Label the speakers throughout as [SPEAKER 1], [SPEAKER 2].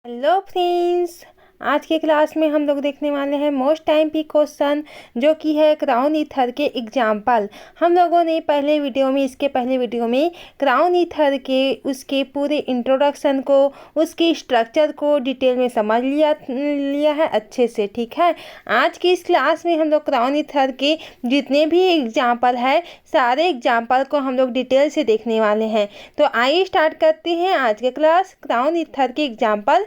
[SPEAKER 1] Hello friends. आज के class में हम लोग देखने वाले हैं मोस्ट टाइम पी क्वेश्चन, जो कि है क्राउन ईथर के एग्जाम्पल। हम लोगों ने इसके पहले वीडियो में क्राउन ईथर के उसके पूरे इंट्रोडक्शन को, उसके स्ट्रक्चर को डिटेल में समझ लिया है अच्छे से। ठीक है, आज की इस क्लास में हम लोग क्राउन ईथर के जितने भी एग्जाम्पल है, सारे एग्जाम्पल को हम लोग डिटेल से देखने वाले हैं। तो आइए स्टार्ट करते हैं आज के क्लास। क्राउन ईथर के एग्जाम्पल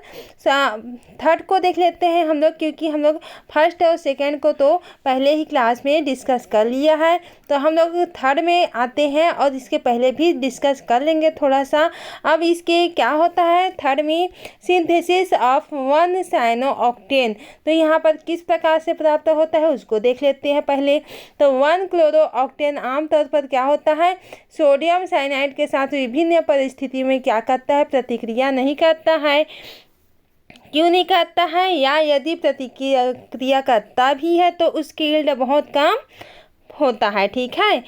[SPEAKER 1] थर्ड को देख लेते हैं हम लोग, क्योंकि हम लोग फर्स्ट और सेकंड को तो पहले ही क्लास में डिस्कस कर लिया है। तो हम लोग थर्ड में आते हैं और इसके पहले भी डिस्कस कर लेंगे थोड़ा सा। अब इसके क्या होता है थर्ड में, सिंथेसिस ऑफ 1 साइनो ऑक्टेन। तो यहाँ पर किस प्रकार से प्राप्त होता है उसको देख लेते हैं पहले। तो 1 क्लोरो ऑक्टेन आमतौर पर क्या होता है, सोडियम साइनाइड के साथ विभिन्न परिस्थिति में क्या करता है, प्रतिक्रिया नहीं करता है। क्यों नहीं करता है, या यदि प्रतिक्रिया करता भी है तो उसकी यील्ड बहुत कम होता है। ठीक है,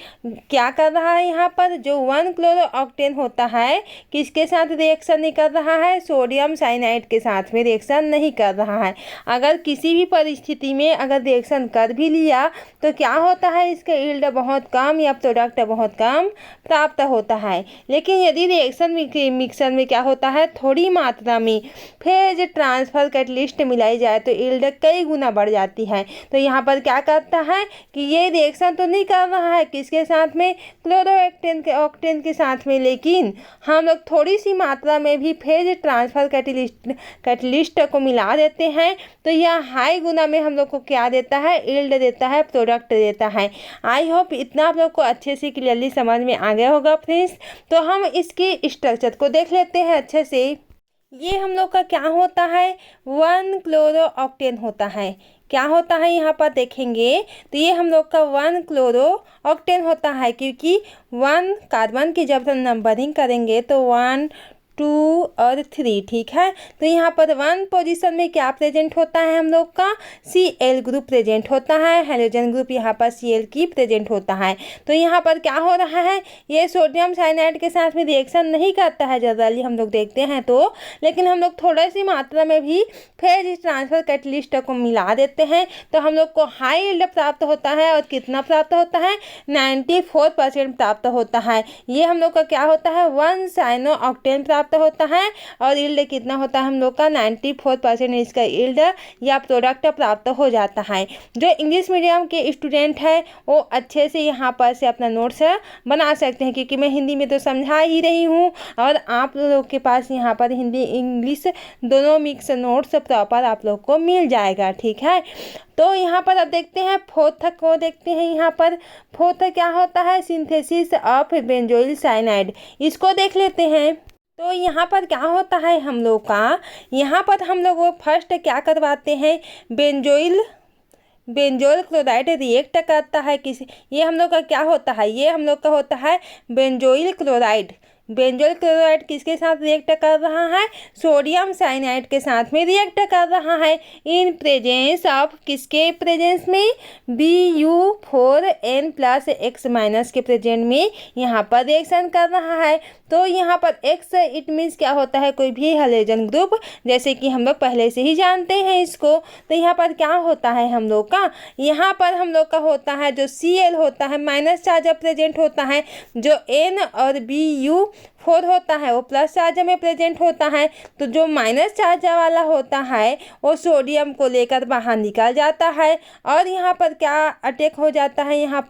[SPEAKER 1] क्या कर रहा है यहाँ पर, जो 1 क्लोरो ऑक्टेन होता है किसके साथ रिएक्शन नहीं कर रहा है, सोडियम साइनाइड के साथ में रिएक्शन नहीं कर रहा है। अगर किसी भी परिस्थिति में अगर रिएक्शन कर भी लिया तो क्या होता है, इसका यील्ड बहुत कम या प्रोडक्ट बहुत कम प्राप्त होता है। लेकिन यदि रिएक्शन मिक्सर में क्या होता है, थोड़ी मात्रा में फेज ट्रांसफर कैटलिस्ट मिलाई जाए तो यील्ड कई गुना बढ़ जाती है। तो यहाँ पर क्या करता है कि ये रिएक्शन तो नहीं कर रहा है किसके साथ में, क्लोरो ऑक्टेन के साथ में, लेकिन हम लोग थोड़ी सी मात्रा में भी फेज ट्रांसफर कैटलिस्ट को मिला देते हैं तो यह हाई गुना में हम लोग को क्या देता है, यील्ड देता है, प्रोडक्ट देता है। आई होप इतना आप लोग को अच्छे से क्लियरली समझ में आ गया होगा फ्रेंड्स। तो हम इसके स्ट्रक्चर को देख लेते हैं अच्छे से। ये हम लोग का क्या होता है, 1 क्लोरो ऑक्टेन होता है। क्या होता है यहाँ पर देखेंगे तो ये हम लोग का 1 क्लोरो ऑक्टेन होता है, क्योंकि 1 कार्बन की जब हम नंबरिंग करेंगे तो 1 2 और 3। ठीक है, तो यहाँ पर 1 पोजीशन में क्या प्रेजेंट होता है, हम लोग का Cl ग्रुप प्रेजेंट होता है, हाइड्रोजन ग्रुप यहाँ पर Cl की प्रेजेंट होता है। तो यहाँ पर क्या हो रहा है, ये सोडियम साइनाइड के साथ में रिएक्शन नहीं करता है जनरली हम लोग देखते हैं तो, लेकिन हम लोग थोड़ी सी मात्रा में भी फेज ट्रांसफर कैटलिस्ट को मिला देते हैं तो हम लोग को हाई यील्ड प्राप्त होता है। और कितना प्राप्त होता है, 94% प्राप्त होता है। ये हम लोग का क्या होता है, 1 साइनो ऑक्टेन प्राप्त होता है और यील्ड कितना होता है हम लोग का, 94% इसका यील्ड या प्रोडक्ट प्राप्त हो जाता है। जो इंग्लिश मीडियम के स्टूडेंट है वो अच्छे से यहाँ पर से अपना नोट्स बना सकते हैं, क्योंकि मैं हिंदी में तो समझा ही रही हूँ और आप लोग के पास यहाँ पर हिंदी इंग्लिश दोनों मिक्स नोट्स प्रॉपर आप लोग को मिल जाएगा। ठीक है, तो यहाँ पर अब देखते हैं फोर्थ को देखते हैं। यहाँ पर फोर्थ क्या होता है, सिंथेसिस ऑफ बेंजोइल साइनाइड, इसको देख लेते हैं। तो यहाँ पर क्या होता है हम लोग का, यहाँ पर हम लोग वो फर्स्ट क्या करवाते हैं, बेंजोइल क्लोराइड रिएक्ट करता है ये हम लोग का क्या होता है, ये हम लोग का होता है बेंजोइल क्लोराइड। बेंजोइल क्लोराइड किसके साथ रिएक्ट कर रहा है, सोडियम साइनाइड के साथ में रिएक्ट कर रहा है। इन प्रेजेंस ऑफ किसके प्रेजेंस में, Bu4n + X- के प्रेजेंट में यहाँ पर रिएक्शन कर रहा है। तो यहाँ पर X इट मीन्स क्या होता है, कोई भी हाइड्रोजन ग्रुप, जैसे कि हम लोग पहले से ही जानते हैं इसको। तो यहाँ पर क्या होता है हम लोग का, यहाँ पर हम लोग का होता है जो Cl होता है माइनस चार्ज प्रेजेंट होता है, जो N और Bu4 होता है वो प्लस चार्ज में प्रेजेंट होता है। तो जो माइनस चार्ज वाला होता है वो सोडियम को लेकर बाहर निकल जाता है और यहाँ पर क्या अटैक हो जाता है, यहाँ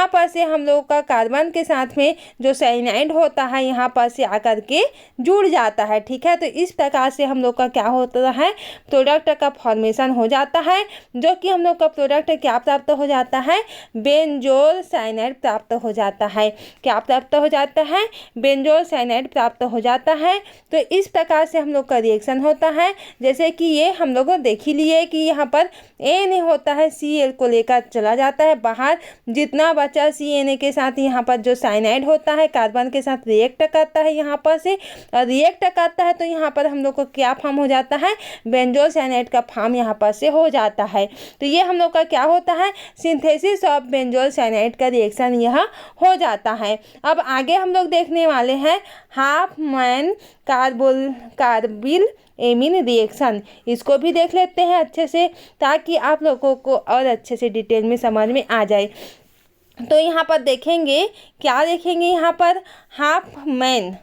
[SPEAKER 1] पर से हम लोग का कार्बन के साथ में जो साइनाइड होता है यहाँ पर से आकर के जुड़ जाता है। ठीक है, तो इस प्रकार से हम लोग का क्या होता है, प्रोडक्ट का फॉर्मेशन हो जाता है, जो कि हम लोग का प्रोडक्ट क्या प्राप्त हो जाता है, बेंजोल साइनाइड प्राप्त हो जाता है। क्या प्राप्त हो जाता है, बेंजोल साइनाइड प्राप्त हो जाता है। तो इस प्रकार से हम लोग का रिएक्शन होता है, जैसे कि ये हम लोग देख ही लिए कि यहाँ पर Na होता है Cl को लेकर चला जाता है बाहर, जितना बचा Cna के साथ यहाँ पर जो साइनाइड होता है कार्बन के साथ रिएक्ट करता है, यहाँ पर से रिएक्ट करता है तो यहाँ पर हम लोग को क्या फॉर्म हो जाता है, बेंजोल साइनाइड का फॉर्म यहाँ पर से हो जाता है। तो ये हम लोग का क्या होता है, सिंथेसिस ऑफ बेंजोल साइनाइड का रिएक्शन यह हो जाता है। अब आगे हम लोग देखने देखने वाले हैं हाफमैन कार्बिल एमीन रिएक्शन। इसको भी देख लेते हैं अच्छे से, ताकि आप लोगों को और अच्छे से डिटेल में समझ में आ जाए। तो यहाँ पर देखेंगे, क्या देखेंगे यहाँ पर, हाफमैन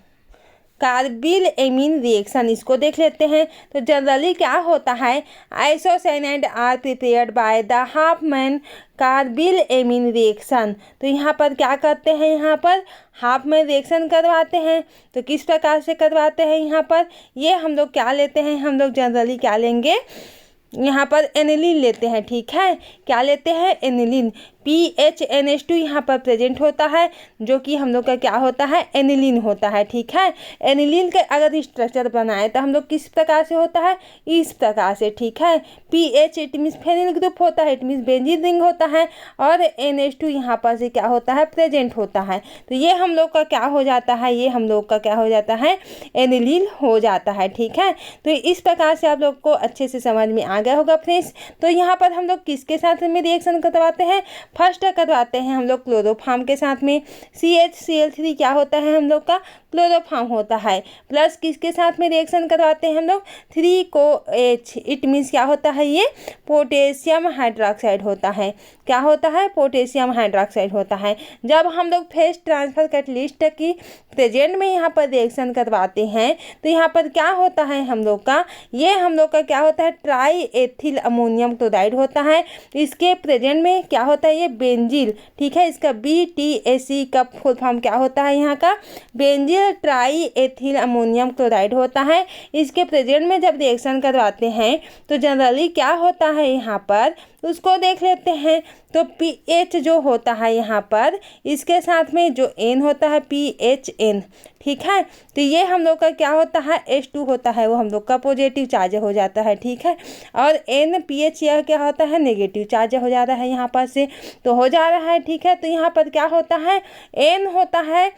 [SPEAKER 1] कार्बिल एमीन रिएक्शन, इसको देख लेते हैं। तो जनरली क्या होता है, isocyanide are prepared by the Hofmann carbylamine reaction. तो यहाँ पर क्या करते हैं, यहाँ पर हाफमैन रिएक्शन करवाते हैं। तो किस प्रकार से करवाते हैं यहाँ पर, ये हम लोग क्या लेते हैं, हम लोग जनरली क्या लेंगे, यहाँ पर एनिलीन लेते हैं। ठीक है, क्या लेते हैं, एनिलीन। PHNH2 यहाँ पर प्रेजेंट होता है, जो कि हम लोग का क्या होता है, एनिलीन होता है। ठीक है, एनिलीन के अगर स्ट्रक्चर बनाए तो हम लोग किस प्रकार से होता है, इस प्रकार से। ठीक है, PH it means phenyl group होता है, इट मीन्स बेंजीन रिंग होता है, और NH2 यहाँ पर से क्या होता है, प्रेजेंट होता है। तो ये हम लोग का क्या हो जाता है, ये हम लोग का क्या हो जाता है, एनिलीन हो जाता है। ठीक है, तो इस प्रकार से आप लोग को अच्छे से समझ में आ गया होगा फ्रेंड्स। तो यहाँ पर हम लोग किसके साथ में रिएक्शन करवाते हैं, फर्स्ट करवाते हैं हम लोग क्लोरोफॉर्म के साथ में। CHCl3 क्या होता है, हम लोग का क्लोरोफॉर्म होता है। प्लस किसके साथ में रिएक्शन करवाते हैं हम लोग, 3COH, इट मीन्स क्या होता है, ये पोटेशियम हाइड्रोक्साइड होता है। क्या होता है, पोटेशियम हाइड्रोक्साइड होता है। जब हम लोग फेस ट्रांसफर कैटलिस्ट की प्रेजेंट में यहाँ पर रिएक्शन करवाते हैं, तो यहाँ पर क्या होता है हम लोग का, ये हम लोग का क्या होता है, ट्राई एथिल अमोनियम क्लोराइड होता है। इसके प्रेजेंट में क्या होता है, ये बेंजील। ठीक है, इसका BTAC का फुल फॉर्म क्या होता है, यहाँ का बेंजील ट्राई एथिल अमोनियम क्लोराइड होता है। इसके प्रेजेंट में जब रिएक्शन करवाते हैं तो जनरली क्या होता है, यहाँ पर उसको देख लेते हैं। तो PH जो होता है यहाँ पर, इसके साथ में जो N होता है, PHN। ठीक है, तो ये हम लोग का क्या होता है, H2 होता है, वो हम लोग का पॉजिटिव चार्ज हो जाता है। ठीक है, और NPH यह क्या होता है, नेगेटिव चार्ज हो जा रहा है यहाँ पर से, तो हो जा रहा है। ठीक है, तो यहाँ पर क्या होता है, N होता है,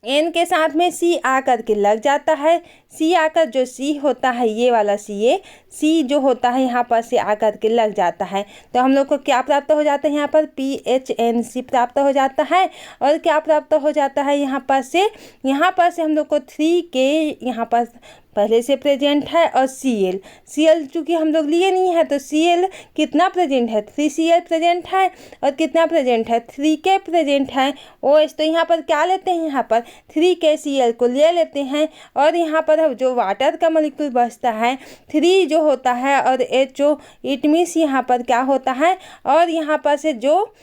[SPEAKER 1] N के साथ में C आकर के लग जाता है। C आकर जो C होता है, ये वाला C जो होता है यहाँ पर से आकर के लग जाता है। तो हम लोग को क्या प्राप्त हो जाता है, यहाँ पर PHNC प्राप्त हो जाता है। और क्या प्राप्त हो जाता है यहाँ पर से हम लोग को 3K यहाँ पर पहले से प्रेजेंट है, और Cl चूँकि हम लोग लिए नहीं है, तो Cl कितना प्रेजेंट है, 3Cl प्रेजेंट है, और कितना प्रेजेंट है, 3K प्रेजेंट है। OH तो यहाँ पर क्या लेते हैं, यहाँ पर 3KCl को ले लेते हैं, और यहाँ पर जो वाटर का मॉलिक्यूल बचता है 3 जो होता है, और H जो इट मीन्स यहाँ पर क्या होता है, और यहाँ पर से जो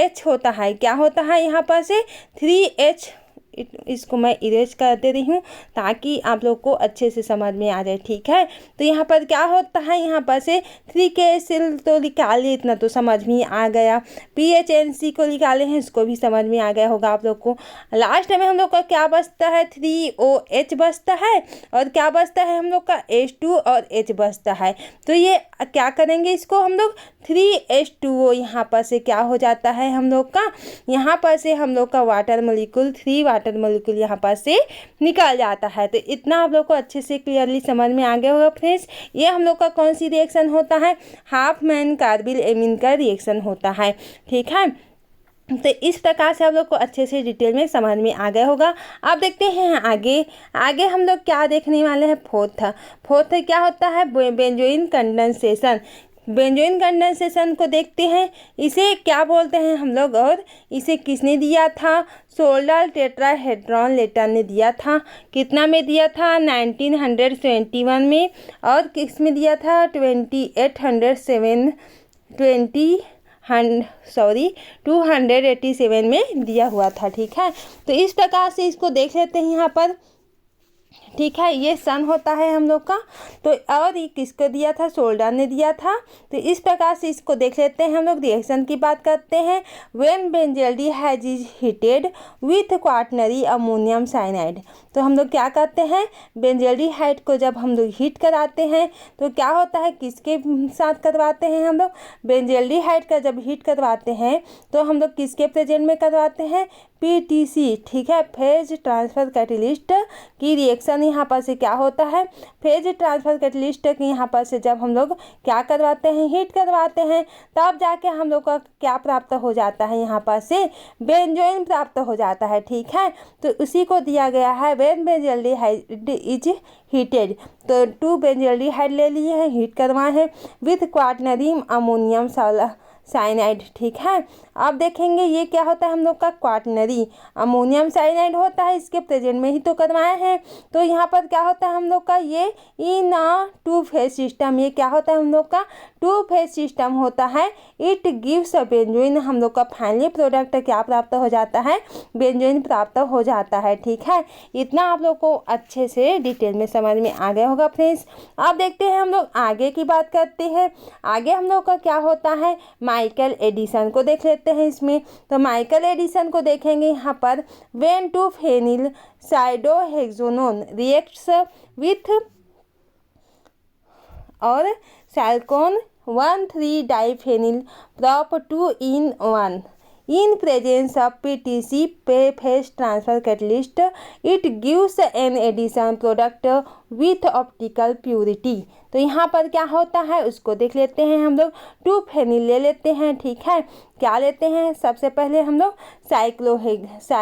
[SPEAKER 1] H होता है, क्या होता है यहाँ पर से 3H। इसको मैं इरेज कर दे रही हूँ ताकि आप लोग को अच्छे से समझ में आ जाए। ठीक है, तो यहाँ पर क्या होता है, यहाँ पर से 3KCl तो निकाले, इतना तो समझ में आ गया। PHNC को निकाले हैं, इसको भी समझ में आ गया होगा आप लोग को। लास्ट में हम लोग का क्या बचता है, 3OH बचता है, और क्या बचता है हम लोग का, H2 और H बचता है। तो ये क्या करेंगे, इसको हम लोग 3H2O यहाँ पर से क्या हो जाता है हम लोग का, यहाँ पर से हम लोग का वाटर मॉलिक्यूल 3 वाटर मॉलिक्यूल यहाँ पर से निकल जाता है। तो इतना आप लोग को अच्छे से क्लियरली समझ में आ गया होगा फ्रेंड्स। ये हम लोग का कौन सी रिएक्शन होता है, हाफमैन कार्बिल एमीन का रिएक्शन होता है। ठीक है, तो इस प्रकार से आप लोग को अच्छे से डिटेल में समझ में आ गया होगा। अब देखते हैं आगे हम लोग क्या देखने वाले हैं। फोर्थ क्या होता है, बेंजोइन कंडेंसेशन। बेंजोइन कंडेंसेशन को देखते हैं, इसे क्या बोलते हैं हम लोग, और इसे किसने दिया था, सोल्डर टेट्राहेड्रॉन लेटर ने दिया था। कितना में दिया था, 1921 में, और किस में दिया था, 287 में दिया हुआ था। ठीक है, तो इस प्रकार से इसको देख लेते हैं यहाँ पर। ठीक है, ये सन होता है हम लोग का, तो और ये किसको दिया था, सोल्डर ने दिया था। तो इस प्रकार से इसको देख लेते हैं हम लोग। रिएक्शन की बात करते हैं। When benzaldehyde is heated with quaternary ammonium cyanide, तो हम लोग क्या करते हैं, बेंजल्डिहाइड को जब हम लोग हीट कराते हैं तो क्या होता है, किसके साथ करवाते हैं हम लोग, बेंजल्डिहाइड का जब हीट करवाते हैं तो हम लोग किसके प्रेजेंट में करवाते हैं, PTC। ठीक है, फेज ट्रांसफर कैटलिस्ट की रिएक्शन यहाँ पर से क्या होता है, फेज ट्रांसफर कैटलिस्ट की यहाँ पर से जब हम लोग क्या करवाते हैं, हीट करवाते हैं, तब जाके हम लोग का क्या प्राप्त हो जाता है, यहाँ पर से बेंजोइन प्राप्त हो जाता है। ठीक है, तो उसी को दिया गया है व्हेन बेंजल्डिहाइड इज हीटेड। तो 2 बेंजल्डिहाइड ले लिए हैं, हीट करवाए हैं विथ क्वाटरनरी अमोनियम साइनाइड। ठीक है, अब देखेंगे ये क्या होता है, हम लोग का क्वाटरनरी अमोनियम साइनाइड होता है, इसके प्रेजेंट में ही तो करवाए हैं। तो यहाँ पर क्या होता है हम लोग का, ये इन 2 फेज सिस्टम, ये क्या होता है हम लोग का 2 फेज सिस्टम होता है। इट गिव्स अ बेंजोइन, हम लोग का फाइनली प्रोडक्ट क्या प्राप्त हो जाता है, बेंजोइन प्राप्त हो जाता है। ठीक है, इतना आप लोग को अच्छे से डिटेल में समझ में आ गया होगा फ्रेंड्स। अब देखते हैं हम लोग आगे की बात करते हैं। आगे हम लोग का क्या होता है, माइकल एडिसन को देख लेते हैं इसमें। तो माइकल एडिसन को देखेंगे यहाँ पर, व्हेन 2 फेनिल साइडोहेक्सोनोन रिएक्ट्स विथ और सैल्कोन 1,3 diphenyl prop 2 in 1 in presence of PTC phase transfer catalyst, it gives an addition product with optical purity। तो यहाँ पर क्या होता है उसको देख लेते हैं हम लोग। 2 फेनिल ले लेते हैं। ठीक है, क्या लेते हैं, सबसे पहले हम लोग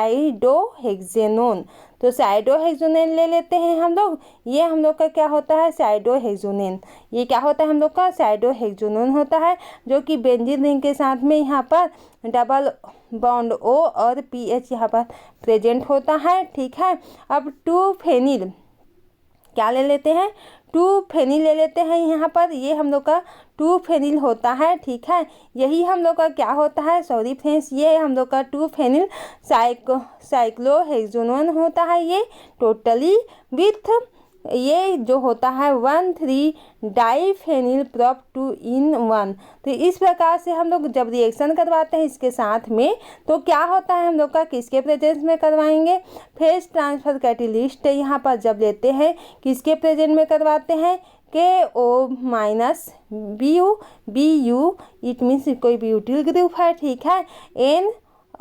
[SPEAKER 1] साइडोहेक्सेनोन, तो साइडोहेक्सोनेन ले लेते हैं हम लोग। ये हम लोग का क्या होता है, साइडोहेक्सोनेन, ये क्या होता है हम लोग का साइडोहेक्सोनेन होता है, जो कि बेंजीन रिंग के साथ में यहाँ पर डबल बॉन्ड O और PH यहाँ पर प्रेजेंट होता है। ठीक है, अब 2 फेनिल क्या ले लेते हैं, 2 फेनिल ले लेते हैं यहाँ पर, ये हम लोग का 2 फेनिल होता है। ठीक है, यही हम लोग का क्या होता है, सॉरी फ्रेंड्स, ये हम लोग का 2 फेनिल साइक्लोहेक्सोनोन होता है, ये टोटली विथ ये जो होता है 1,3 डाइफेनिल प्रॉप 2 in 1। तो इस प्रकार से हम लोग जब रिएक्शन करवाते हैं इसके साथ में, तो क्या होता है हम लोग का किसके प्रेजेंस में करवाएंगे, फेज ट्रांसफर कैटलिस्ट यहाँ पर जब लेते हैं किसके प्रेजेंट में करवाते हैं, KO-BU, इट मीन्स कोई ब्यूटिल ग्रुप है। ठीक है, N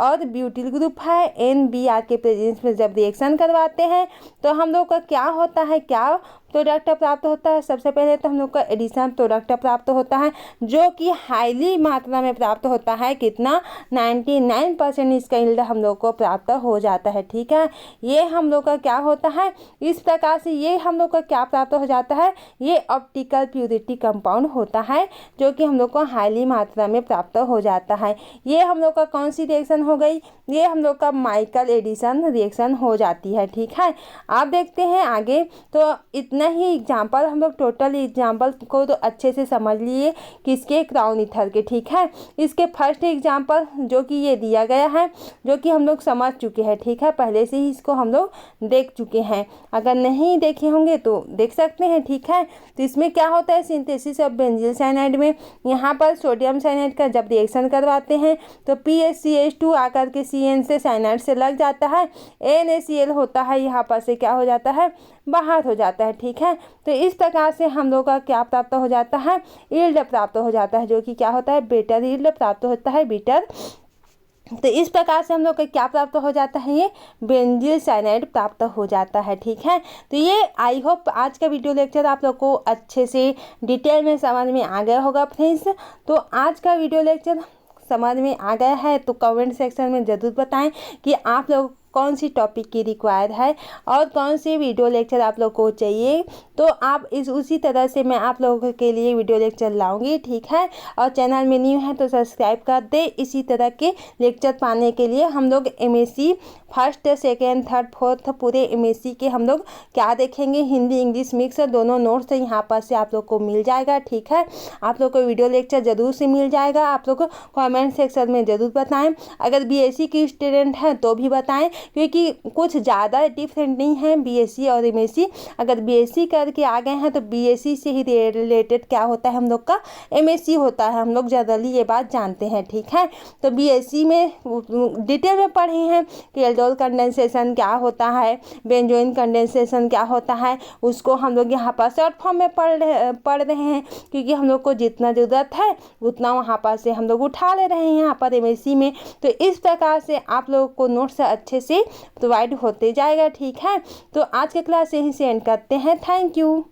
[SPEAKER 1] और ब्यूटिल ग्रुप है, NBr के प्रेजेंस में जब रिएक्शन करवाते हैं तो हम लोग का क्या होता है, क्या प्रोडक्ट प्राप्त होता है, सबसे पहले तो हम लोग का एडिशन प्रोडक्ट प्राप्त होता है, जो कि हाईली मात्रा में प्राप्त होता है। कितना, 99% इसका यील्ड हम लोग को प्राप्त हो जाता है। ठीक है, ये हम लोग का क्या होता है, इस प्रकार से ये हम लोग का क्या प्राप्त हो जाता है, ये ऑप्टिकल प्यूरिटी कंपाउंड होता है, जो कि हम लोग को हाईली मात्रा में प्राप्त हो जाता है। ये हम लोग का कौन सी रिएक्शन हो गई, ये हम लोग का माइकल एडिसन रिएक्शन हो जाती है। ठीक है, आप देखते हैं आगे। तो इतना ही एग्जाम्पल हम लोग, टोटल एग्जाम्पल को तो अच्छे से समझ लिए किसके, क्राउन ईथर के। ठीक है, इसके फर्स्ट एग्जाम्पल जो कि ये दिया गया है, जो कि हम लोग समझ चुके हैं। ठीक है, पहले से ही इसको हम लोग देख चुके हैं, अगर नहीं देखे होंगे तो देख सकते हैं। ठीक है, तो इसमें क्या होता है, सिंथेसिस ऑफ बेंजील साइनाइड में यहाँ पर सोडियम साइनाइड का जब रिएक्शन करवाते हैं तो PHCH2 आकर के CN से साइनाइड से लग जाता है, NaCl होता है, यहाँ पर से क्या हो जाता है, बाहर हो जाता है। ठीक है, तो इस प्रकार से हम लोग का क्या प्राप्त हो जाता है, यील्ड प्राप्त हो जाता है, जो कि क्या होता है, बेटर यील्ड प्राप्त होता है, बेटर। तो इस प्रकार से हम लोग को क्या प्राप्त हो जाता है, ये बेंजील साइनाइड प्राप्त हो जाता है। ठीक है, तो ये आई होप आज का वीडियो लेक्चर आप लोग को अच्छे से डिटेल में समझ में आ गया होगा फ्रेंड्स। तो आज का वीडियो लेक्चर समझ में आ गया है तो कमेंट सेक्शन में ज़रूर बताएं कि आप लोग कौन सी टॉपिक की रिक्वायर्ड है और कौन सी वीडियो लेक्चर आप लोग को चाहिए, तो आप उसी तरह से मैं आप लोगों के लिए वीडियो लेक्चर लाऊंगी। ठीक है, और चैनल में न्यू है तो सब्सक्राइब कर दे। इसी तरह के लेक्चर पाने के लिए हम लोग MSc first, second, third, fourth पूरे MSc के हम लोग क्या देखेंगे, हिंदी इंग्लिश मिक्स दोनों नोट्स यहाँ पर से आप लोग को मिल जाएगा। ठीक है, आप लोग को वीडियो लेक्चर ज़रूर से मिल जाएगा। आप लोग कमेंट सेक्शन में ज़रूर बताएं। अगर BSc की स्टूडेंट हैं तो भी बताएं, क्योंकि कुछ ज़्यादा डिफरेंट नहीं है BSc और MSc। अगर BSc करके आ गए हैं तो BSc से ही रिलेटेड क्या होता है हम लोग का MSc होता है, हम लोग जनरली ये बात जानते हैं। ठीक है, तो BSc में डिटेल में पढ़े हैं कि एल्डोल कंडेंसेशन क्या होता है, बेंजोइन कंडेंसेशन क्या होता है, उसको हम लोग यहाँ पर शॉर्ट फॉर्म में पढ़ रहे हैं, क्योंकि हम लोग को जितना ज़रूरत है उतना वहाँ पर से हम लोग उठा ले रहे हैं यहाँ पर MSc में। तो इस प्रकार से आप लोगों को नोट्स अच्छे से प्रोवाइड होते जाएगा। ठीक है, तो आज के क्लास यहीं से एंड करते हैं। Thank you.